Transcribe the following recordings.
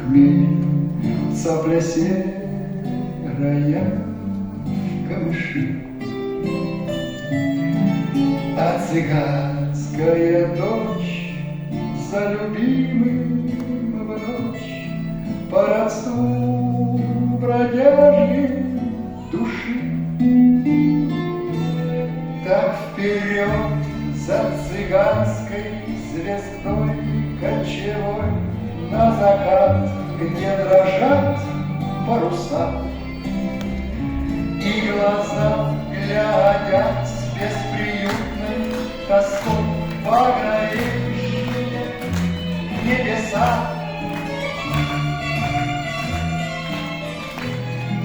хмель, цапля серая в камыши. А цыганская дочь за любимым в ночь по родству бродяжьей души. Так вперед за цыганской звездой кочевой на закат, где дрожат паруса, и глаза глядят с бесприютной тоской багровеющие небеса.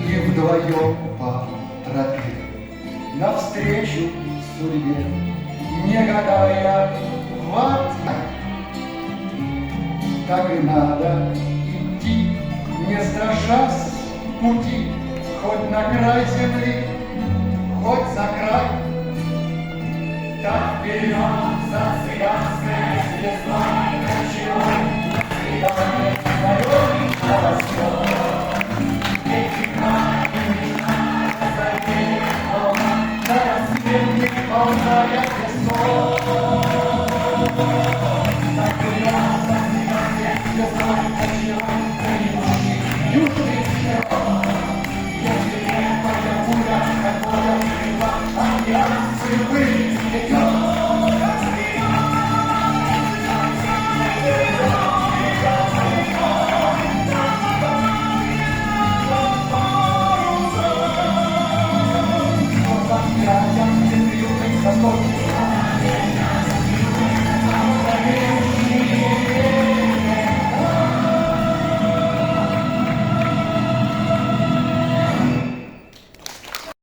И вдвоем по тропе навстречу судьбе, не гадая в ад, так и надо идти, не страшась пути, хоть на край земли, хоть за край. Так вперед за цыганским